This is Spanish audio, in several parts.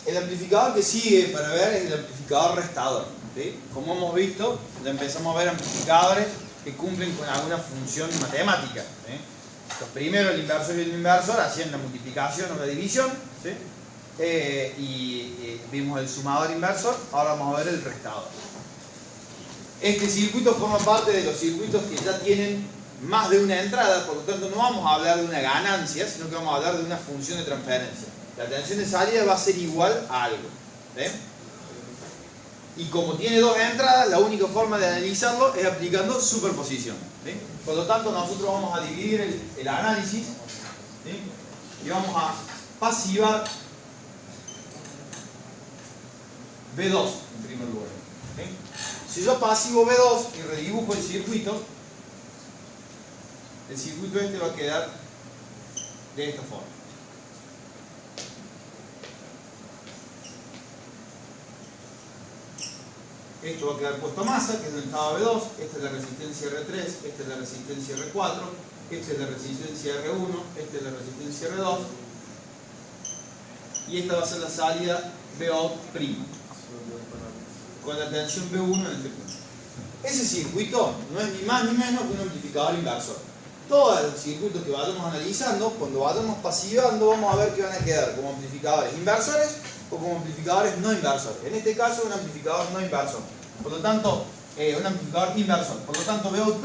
El amplificador que sigue para ver es el amplificador restador, ¿sí? Como hemos visto, ya empezamos a ver amplificadores que cumplen con alguna función matemática, ¿sí? Los primeros, el inversor y el inversor, hacían la multiplicación o la división, ¿sí? Vimos el sumador inversor, ahora vamos a ver el restador. Este circuito forma parte de los circuitos que ya tienen más de una entrada, por lo tanto no vamos a hablar de una ganancia, sino que vamos a hablar de una función de transferencia. La tensión de salida va a ser igual a algo, ¿sí? Y como tiene dos entradas, la única forma de analizarlo es aplicando superposición, ¿sí? Por lo tanto, nosotros vamos a dividir el análisis, ¿sí? Y vamos a pasivar B2 en primer lugar, ¿sí? Si yo pasivo B2 y redibujo el circuito este va a quedar de esta forma. Esto va a quedar puesto a masa, que es donde estaba B2, esta es la resistencia R3, esta es la resistencia R4, esta es la resistencia R1, esta es la resistencia R2, y esta va a ser la salida Bout', con la tensión B1 en este punto. Ese circuito no es ni más ni menos que un amplificador inversor. Todos los circuitos que vayamos analizando, cuando vayamos pasivando, vamos a ver que van a quedar como amplificadores inversores o como amplificadores no inversores. En este caso, un amplificador no inversor. Por lo tanto, un amplificador inversor. Por lo tanto, Bout'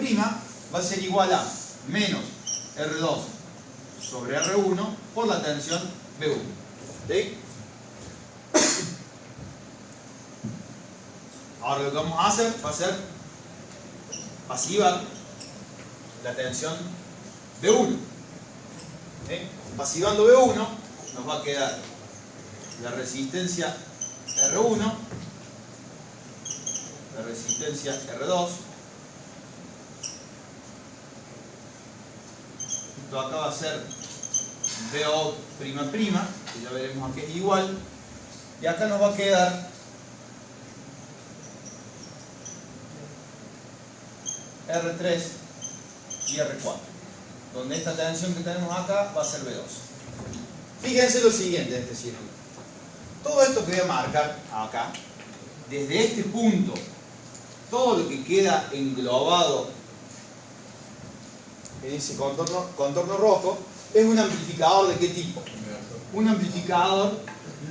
va a ser igual a menos R2 sobre R1 por la tensión B1. ¿Sí? Ahora lo que vamos a hacer va a ser pasivar la tensión B1. ¿Sí? Pasivando B1 nos va a quedar la resistencia R1, la resistencia R2, esto acá va a ser Bout', que ya veremos a qué es igual, y acá nos va a quedar R3 y R4, donde esta tensión que tenemos acá va a ser B2. Fíjense lo siguiente en este circuito. Todo esto que voy a marcar acá, desde este punto, todo lo que queda englobado en ese contorno rojo, es un amplificador ¿de qué tipo? Un amplificador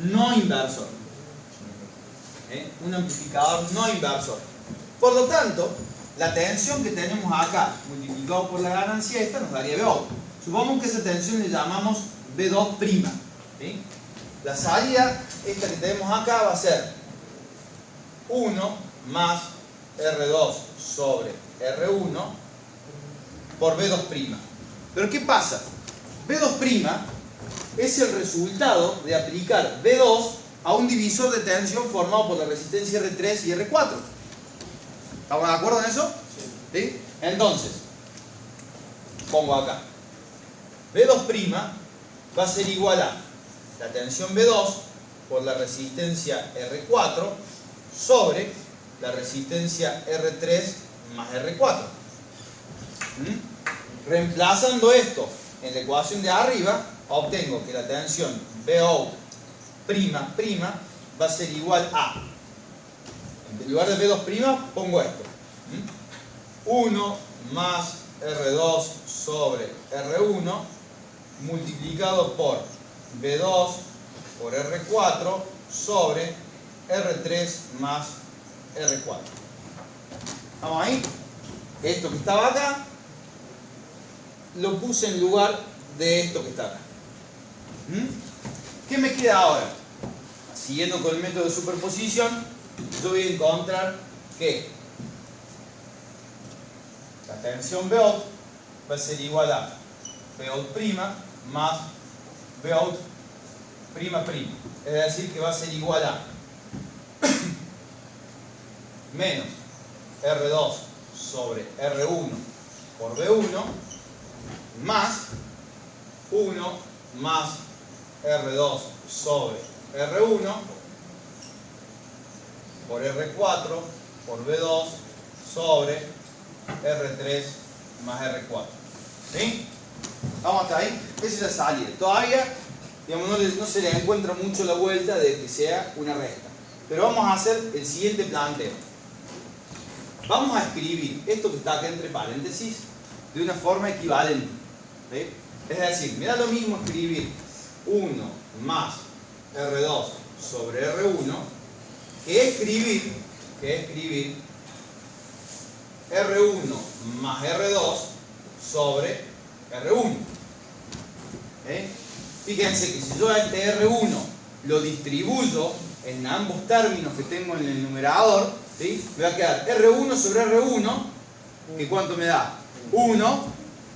no inversor. Un amplificador no inversor. Por lo tanto, la tensión que tenemos acá multiplicado por la ganancia esta nos daría Bout'. Supongamos que esa tensión le llamamos B2'. ¿Sí? La salida esta que tenemos acá va a ser 1 más R2 sobre R1 por B2'. Pero ¿qué pasa? B2' es el resultado de aplicar B2 a un divisor de tensión formado por la resistencia R3 y R4. ¿Estamos de acuerdo en eso? ¿Sí? Entonces, pongo acá. B2' va a ser igual a la tensión B2 por la resistencia R4 sobre la resistencia R3 más R4. Reemplazando esto en la ecuación de arriba, obtengo que la tensión Bout' va a ser igual a, en lugar de B2' pongo esto, 1 más R2 sobre R1 multiplicado por B2 por R4 sobre R3 más R4. ¿Estamos ahí? Esto que estaba acá lo puse en lugar de esto que está acá. ¿Qué me queda ahora? Siguiendo con el método de superposición, yo voy a encontrar que la tensión Bout' va a ser igual a Bout' más Bout'. Es decir, que va a ser igual a menos R2 sobre R1 por B1 más 1 más R2 sobre R1 por R4 por B2 sobre R3 más R4. ¿Sí? Vamos hasta ahí. Esa es la salida. Todavía digamos, no se le encuentra mucho la vuelta de que sea una resta. Pero vamos a hacer el siguiente planteo. Vamos a escribir esto que está acá entre paréntesis de una forma equivalente. ¿Sí? Es decir, me da lo mismo escribir 1 más R2 sobre R1 que escribir R1 más R2 sobre R1. Fíjense que si yo a este R1 lo distribuyo en ambos términos que tengo en el numerador, ¿sí? Me va a quedar R1 sobre R1, que ¿cuánto me da? 1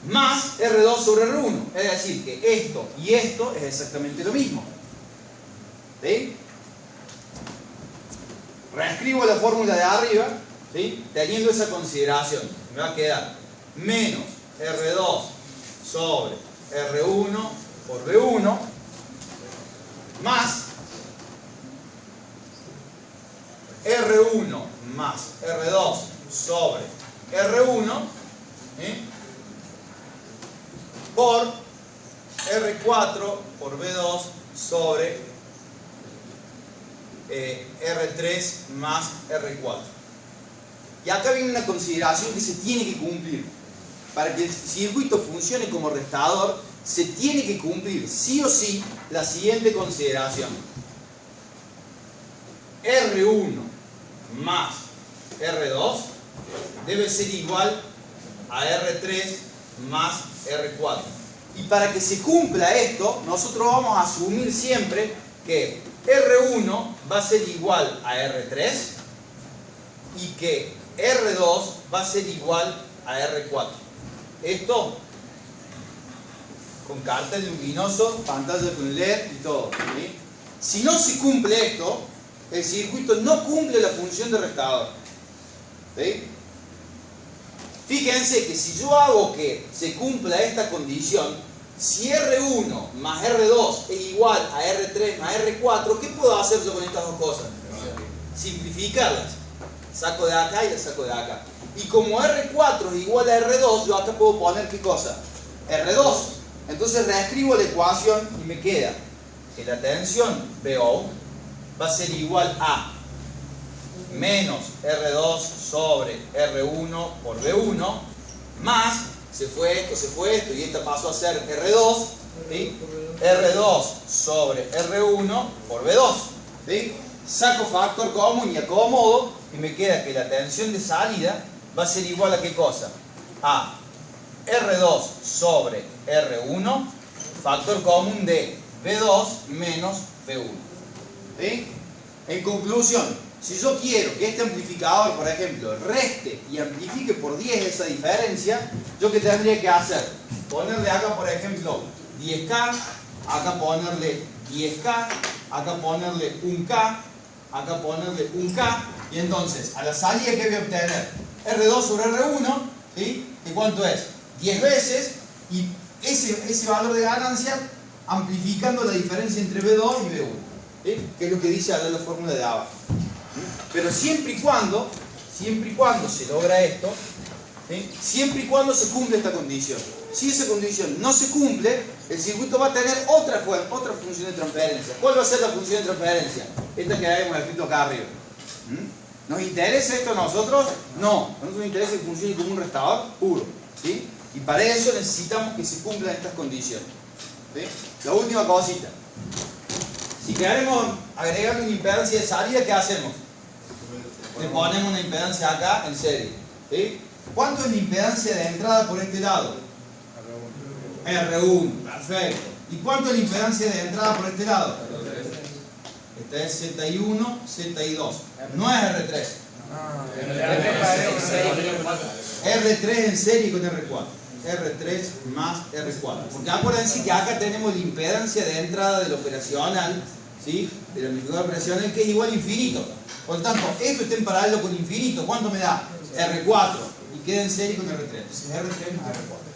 más R2 sobre R1. Es decir, que esto y esto es exactamente lo mismo. ¿Sí? Reescribo la fórmula de arriba, ¿sí? Teniendo esa consideración. Me va a quedar menos R2 sobre R1 por R1 más R1 más R2 sobre R1 por R4 por B2 sobre R3 más R4. Y acá viene una consideración que se tiene que cumplir. Para que el circuito funcione como restador, se tiene que cumplir sí o sí la siguiente consideración. R1 más R2 debe ser igual a R3 más R4. Y para que se cumpla esto, nosotros vamos a asumir siempre que R1 va a ser igual a R3 y que R2 va a ser igual a R4. Esto con cartel luminoso, pantalla con LED y todo. ¿Sí? Si no se cumple esto, el circuito no cumple la función de restador. ¿Sí? Fíjense que si yo hago que se cumpla esta condición, si R1 más R2 es igual a R3 más R4, ¿qué puedo hacer yo con estas dos cosas? Simplificarlas. Saco de acá y las saco de acá. Y como R4 es igual a R2, yo acá puedo poner ¿qué cosa? R2. Entonces reescribo la ecuación y me queda que la tensión BO va a ser igual a menos R2 sobre R1 por B1 más, se fue esto y esta pasó a ser R2, ¿sí? R2 sobre R1 por B2, ¿sí? Saco factor común y acomodo y me queda que la tensión de salida va a ser igual a ¿qué cosa? A R2 sobre R1, factor común de B2 menos B1. ¿Sí? En conclusión, si yo quiero que este amplificador, por ejemplo, reste y amplifique por 10 esa diferencia, ¿yo qué tendría que hacer? Ponerle acá, por ejemplo, 10K, acá ponerle 10K, acá ponerle 1K, acá ponerle 1K, y entonces, a la salida que voy a obtener R2 sobre R1, ¿sí? ¿Y cuánto es? 10 veces, y ese valor de ganancia amplificando la diferencia entre B2 y B1, ¿sí? Que es lo que dice acá la fórmula de abajo. Pero siempre y cuando se logra esto, ¿sí? Siempre y cuando se cumple esta condición. Si esa condición no se cumple, el circuito va a tener otra función de transferencia. ¿Cuál va a ser la función de transferencia? Esta que habíamos escrito acá arriba. ¿Nos interesa esto a nosotros? No. A nosotros nos interesa que funcione como un restador puro, ¿sí? Y para eso necesitamos que se cumplan estas condiciones, ¿sí? La última cosita. Si queremos agregar una impedancia de salida, ¿qué hacemos? Le ponemos una impedancia acá en serie, ¿sí? ¿Cuánto es la impedancia de entrada por este lado? R1, perfecto. ¿Y cuánto es la impedancia de entrada por este lado? Esta es Z1, Z2. No es R3. R3 en serie con R4. R3 más R4. Porque acuérdense que acá tenemos la impedancia de entrada del operacional, ¿sí? Del amplificador operacional, que es igual a infinito. Por lo tanto, esto está en paralelo con infinito. ¿Cuánto me da? R4. Y queda en serie con R3. Entonces R3 más R4.